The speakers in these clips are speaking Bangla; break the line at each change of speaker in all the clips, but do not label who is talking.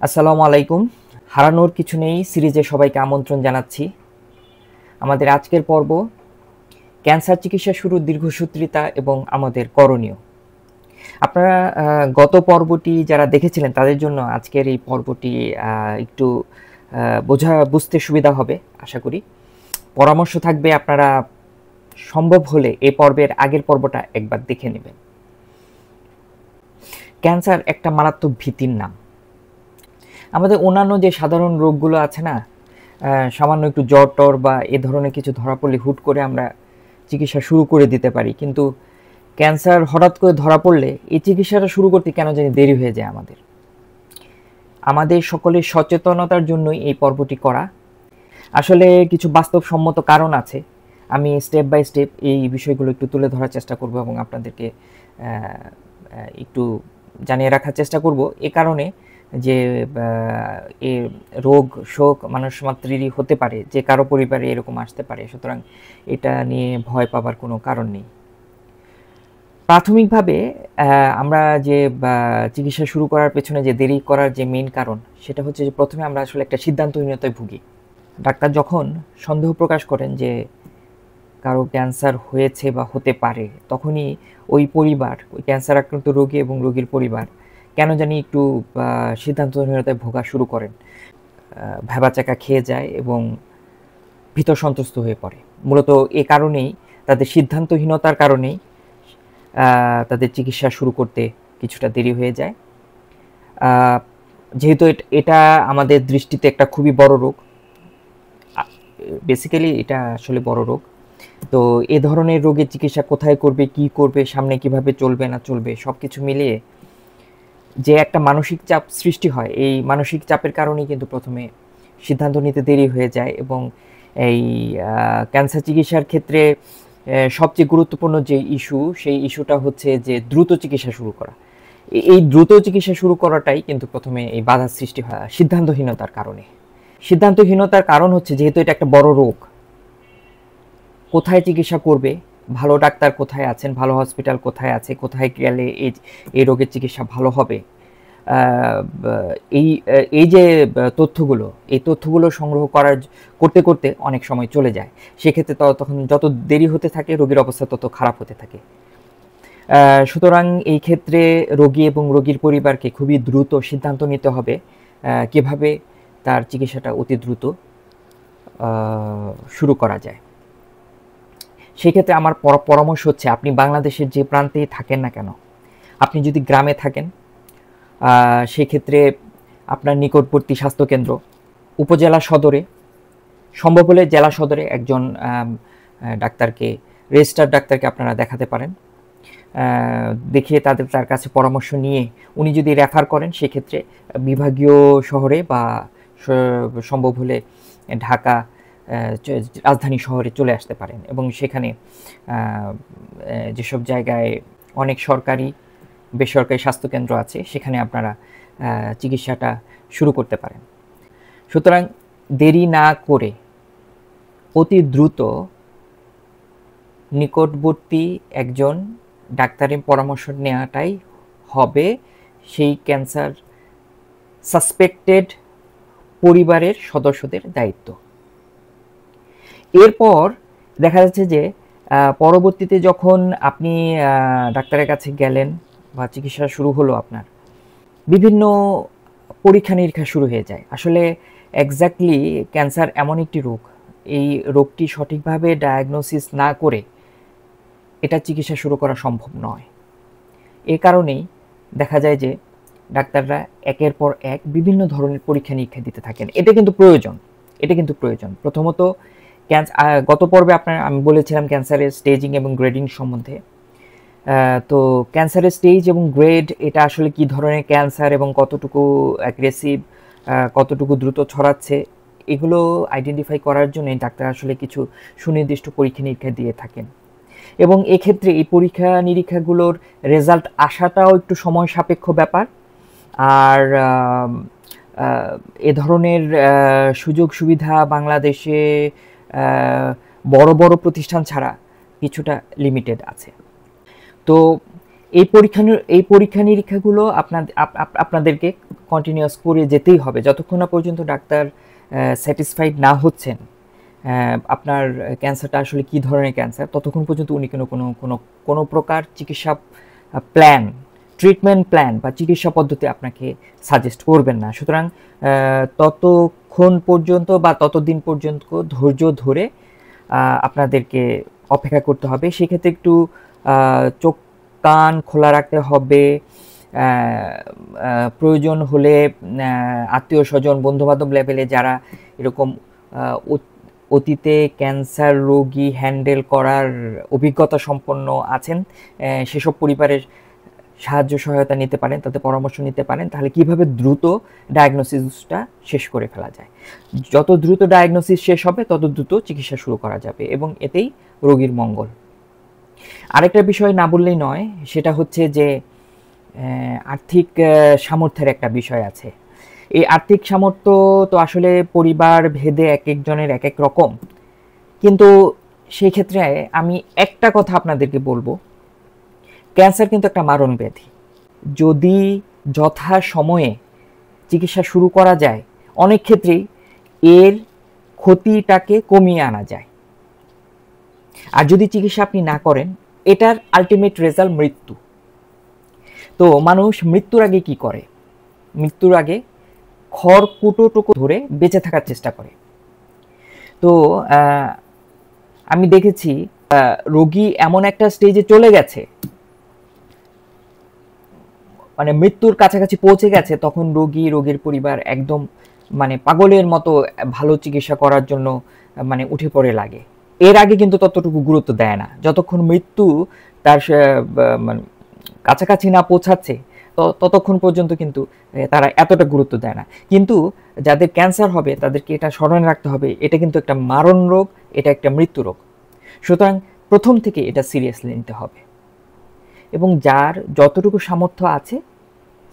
আসসালামু আলাইকুম। হারানোর কিছু নেই সিরিজে সবাইকে আমন্ত্রণ জানাচ্ছি। আমাদের আজকের পর্ব ক্যান্সার চিকিৎসা শুরুর দীর্ঘসূত্রিতা এবং আমাদের করণীয়। আপনারা গত পর্বটি যারা দেখেছিলেন তাদের জন্য আজকের এই পর্বটি একটু বুঝতে সুবিধা হবে আশা করি। পরামর্শ থাকবে আপনারা সম্ভব হলে এই পর্বের আগের পর্বটা একবার দেখে নেবেন। ক্যান্সার একটা মারাত্মক ভীতির নাম। আমাদের অন্যান্য যে সাধারণ রোগগুলো আছে না, সামান্য একটু জ্বর টর বা এ ধরনের কিছু ধরা পড়লে হুট করে আমরা চিকিৎসা শুরু করে দিতে পারি, কিন্তু ক্যান্সার হঠাৎ করে ধরা পড়লে এই চিকিৎসাটা শুরু করতে কেন জানি দেরি হয়ে যায়। আমাদের সকলের সচেতনতার জন্যই এই পর্বটি করা। আসলে কিছু বাস্তবসম্মত কারণ আছে, আমি স্টেপ বাই স্টেপ এই বিষয়গুলো একটু তুলে ধরার চেষ্টা করব এবং আপনাদেরকে একটু জানিয়ে রাখার চেষ্টা করব। এ কারণে যে এ রোগ শোক মানুষ মাত্রেরই হতে পারে, যে কারো পরিবারে এরকম আসতে পারে, সুতরাং এটা নিয়ে ভয় পাবার কোনো কারণ নেই। প্রাথমিকভাবে আমরা যে চিকিৎসা শুরু করার পেছনে যে দেরি করার যে মেইন কারণ, সেটা হচ্ছে যে প্রথমে আমরা আসলে একটা সিদ্ধান্তহীনতায় ভুগি। ডাক্তার যখন সন্দেহ প্রকাশ করেন যে কারো ক্যান্সার হয়েছে বা হতে পারে, তখনই ওই পরিবার, ওই ক্যান্সার আক্রান্ত রোগী এবং রোগীর পরিবার কেন জানি একটু সিদ্ধান্তহীনতায় ভোগা শুরু করেন, ভ্যাবাচাকা খেয়ে যায় এবং ভীত সন্ত্রস্ত হয়ে পড়ে। মূলত এ কারণেই, তাদের সিদ্ধান্তহীনতার কারণেই তাদের চিকিৎসা শুরু করতে কিছুটা দেরি হয়ে যায়। যেহেতু এটা আমাদের দৃষ্টিতে একটা খুবই বড় রোগ, বেসিক্যালি এটা আসলে বড় রোগ, তো এ ধরনের রোগের চিকিৎসা কোথায় করবে, কি করবে, সামনে কিভাবে চলবে না চলবে, সব কিছু মিলিয়ে যে একটা মানসিক চাপ সৃষ্টি হয়, এই মানসিক চাপের কারণেই কিন্তু প্রথমে সিদ্ধান্ত নিতে দেরি হয়ে যায়। এবং এই ক্যান্সার চিকিৎসার ক্ষেত্রে সবচেয়ে গুরুত্বপূর্ণ যে ইস্যু, সেই ইস্যুটা হচ্ছে যে দ্রুত চিকিৎসা শুরু করা। এই দ্রুত চিকিৎসা শুরু করাটাই কিন্তু প্রথমে এই বাধা সৃষ্টি হয় সিদ্ধান্তহীনতার কারণে। সিদ্ধান্তহীনতার কারণ হচ্ছে, যেহেতু এটা একটা বড় রোগ, কোথায় চিকিৎসা করবে, ভালো ডাক্তার কোথায় আছেন, ভালো হসপিটাল কোথায় আছে, কোথায় গেলে এই রোগের চিকিৎসা ভালো হবে, এই যে তথ্যগুলো সংগ্রহ করতে করতে অনেক সময় চলে যায়। সেক্ষেত্রে তখন যত দেরি হতে থাকে, রোগীর অবস্থা তত খারাপ হতে থাকে। সুতরাং এই ক্ষেত্রে রোগী এবং রোগীর পরিবারকে খুবই দ্রুত সিদ্ধান্ত নিতে হবে কিভাবে তার চিকিৎসাটা অতি দ্রুত শুরু করা যায়। সেক্ষেত্রে আমার পরামর্শ হচ্ছে, আপনি বাংলাদেশের যে প্রান্তেই থাকেন না কেন, আপনি যদি গ্রামে থাকেন, সেক্ষেত্রে আপনার নিকটবর্তী স্বাস্থ্যকেন্দ্র, উপজেলা সদরে, সম্ভব হলে জেলা সদরে একজন রেজিস্টার্ড ডাক্তারকে আপনারা দেখাতে পারেন। দেখিয়ে তার কাছে পরামর্শ নিয়ে উনি যদি রেফার করেন, সেক্ষেত্রে বিভাগীয় শহরে বা সম্ভব হলে ঢাকা রাজধানী শহরে চলে আসতে পারেন এবং সেখানে যেসব জায়গায় অনেক সরকারি বেসরকারি স্বাস্থ্যকেন্দ্র আছে, সেখানে আপনারা চিকিৎসাটা শুরু করতে পারেন। সুতরাং দেরি না করে অতি দ্রুত নিকটবর্তী একজন ডাক্তারের পরামর্শ নেওয়াটাই হবে সেই ক্যান্সার সাসপেক্টেড পরিবারের সদস্যদের দায়িত্ব। এরপর দেখা যাচ্ছে যে পরবর্তীতে যখন আপনি ডাক্তারের কাছে গেলেন বা চিকিৎসা শুরু হলো, আপনার বিভিন্ন পরীক্ষা নিরীক্ষা শুরু হয়ে যায়। আসলে এক্স্যাক্টলি ক্যান্সার এমন একটি রোগ, এই রোগটি সঠিকভাবে ডায়াগনোসিস না করে এটা চিকিৎসা শুরু করা সম্ভব নয়। এ কারণেই দেখা যায় যে ডাক্তাররা একের পর এক বিভিন্ন ধরনের পরীক্ষা নিরীক্ষা দিতে থাকেন। এটা কিন্তু প্রয়োজন। প্রথমত গত পর্বে আমি বলেছিলাম ক্যান্সারের স্টেজিং এবং গ্রেডিং সম্বন্ধে। তো ক্যান্সারের স্টেজ এবং গ্রেড, এটা আসলে কি ধরনের ক্যান্সার এবং কতটুকু অ্যাগ্রেসিভ, কতটুকু দ্রুত ছড়াচ্ছে, এগুলো আইডেন্টিফাই করার জন্য ডাক্তার আসলে কিছু সুনির্দিষ্ট পরীক্ষা নিরীক্ষা দিয়ে থাকেন। এবং এক্ষেত্রে এই পরীক্ষা নিরীক্ষাগুলোর রেজাল্ট আসাটাও একটু সময় সাপেক্ষ ব্যাপার। আর এ ধরনের সুযোগ সুবিধা বাংলাদেশে বড় বড় প্রতিষ্ঠান ছাড়া কিছুটা লিমিটেড আছে। তো এই পরীক্ষা নিরীক্ষাগুলো আপনাদেরকে কন্টিনিউয়াস করে যেতেই হবে যতক্ষণ না পর্যন্ত ডাক্তার স্যাটিসফাইড না হচ্ছেন আপনার ক্যান্সারটা আসলে কী ধরনের ক্যান্সার, ততক্ষণ পর্যন্ত উনি কোনো প্রকার চিকিৎসা প্ল্যান, ট্রিটমেন্ট প্ল্যান বা চিকিৎসা পদ্ধতি আপনাকে সাজেস্ট করবেন না। সুতরাং ততক্ষণ পর্যন্ত বা ততদিন পর্যন্ত ধৈর্য ধরে আপনাদেরকে অপেক্ষা করতে হবে। সেক্ষেত্রে একটু চোখ কান খোলা রাখতে হবে। প্রয়োজন হলে আত্মীয় স্বজন বন্ধুবান্ধব লেভেলে যারা এরকম অতীতে ক্যান্সার রোগী হ্যান্ডেল করার অভিজ্ঞতা সম্পন্ন আছেন, সেসব পরিবারের সাহায্য সহায়তা নিতে পারেন, তাতে পরামর্শ নিতে পারেন, তাহলে কিভাবে দ্রুত ডায়াগনোসিসটা শেষ করে ফেলা যায়। যত দ্রুত ডায়াগনোসিস শেষ হবে তত দ্রুত চিকিৎসা শুরু করা যাবে এবং এতেই রোগীর মঙ্গল। আরেকটা বিষয় না বললেই নয়, সেটা হচ্ছে যে আর্থিক সামর্থ্যের একটা বিষয় আছে। এই আর্থিক সামর্থ্য তো আসলে পরিবার ভেদে এক একজনের এক এক রকম, কিন্তু সেই ক্ষেত্রে আমি একটা কথা আপনাদেরকে বলবো, ক্যান্সার কিন্তু একটা মারণ ব্যাধি। যদি যথা সময়ে চিকিৎসা শুরু করা যায়, অনেক ক্ষেত্রেই এর ক্ষতিটাকে কমিয়ে আনা যায়। আর যদি চিকিৎসা আপনি না করেন, এটার আলটিমেট রেজাল্ট মৃত্যু। তো মানুষ মৃত্যুর আগে কি করে? মৃত্যুর আগে খড়কুটোটুকু ধরে বেঁচে থাকার চেষ্টা করে। তো আমি দেখেছি রোগী এমন একটা স্টেজে চলে গেছে, মানে মৃত্যুর কাছাকাছি পৌঁছে গেছে, তখন রোগীর পরিবার একদম মানে পাগলের মতো ভালো চিকিৎসা করার জন্য মানে উঠে পড়ে লাগে। এর আগে কিন্তু ততটুকু গুরুত্ব দেয় না, যতক্ষণ মৃত্যু তার মানে কাছাকাছি না পৌঁছাচ্ছে ততক্ষণ পর্যন্ত কিন্তু তারা এতটা গুরুত্ব দেয় না। কিন্তু যাদের ক্যান্সার হবে তাদেরকে এটা স্মরণে রাখতে হবে, এটা কিন্তু একটা মারণ রোগ, এটা একটা মৃত্যু রোগ। সুতরাং প্রথম থেকে এটা সিরিয়াসলি নিতে হবে এবং যার যতটুকু সামর্থ্য আছে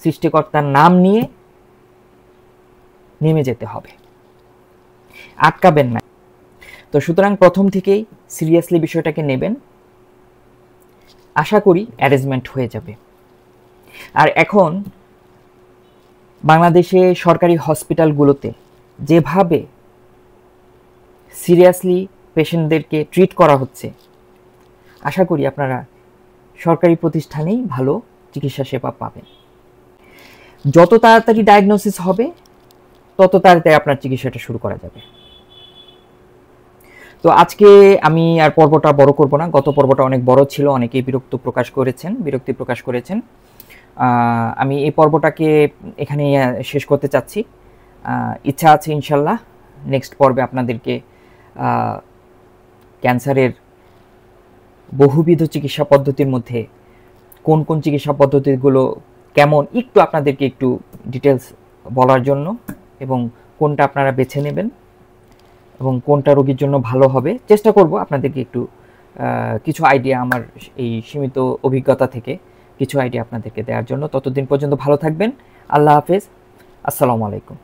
সৃষ্টিকর্তার নাম নিয়ে নেমে যেতে হবে, আটকাবেন না। তো সুতরাং প্রথম থেকেই সিরিয়াসলি বিষয়টাকে নেবেন, আশা করি অ্যারেঞ্জমেন্ট হয়ে যাবে। আর এখন বাংলাদেশে সরকারি হসপিটালগুলোতে যেভাবে সিরিয়াসলি পেশেন্টদেরকে ট্রিট করা হচ্ছে, আশা করি আপনারা সরকারি প্রতিষ্ঠানেই ভালো চিকিৎসা সেবা পাবেন। যত তাড়াতাড়ি ডায়াগনোসিস হবে তত তাড়াতাড়ি আপনার চিকিৎসাটা শুরু করা যাবে। তো আজকে আমি আর পর্বটা বড় করব না, গত পর্বটা অনেক বড় ছিল, অনেকেই বিরক্তি প্রকাশ করেছেন। আমি এই পর্বটাকে এখানে শেষ করতে চাচ্ছি। ইচ্ছা আছে ইনশাল্লাহ নেক্সট পর্বে আপনাদেরকে ক্যান্সারের বহুবিধ চিকিৎসা পদ্ধতির মধ্যে কোন কোন চিকিৎসা পদ্ধতিগুলো কেমন একটু আপনাদেরকে একটু ডিটেলস বলার জন্য, এবং কোনটা আপনারা বেছে নেবেন এবং কোনটা রোগীর জন্য ভালো হবে চেষ্টা করব আপনাদেরকে একটু কিছু আইডিয়া, আমার এই সীমিত অভিজ্ঞতা থেকে কিছু আইডিয়া আপনাদেরকে দেওয়ার জন্য। ততদিন পর্যন্ত ভালো থাকবেন। আল্লাহ হাফেজ। আসসালামু আলাইকুম।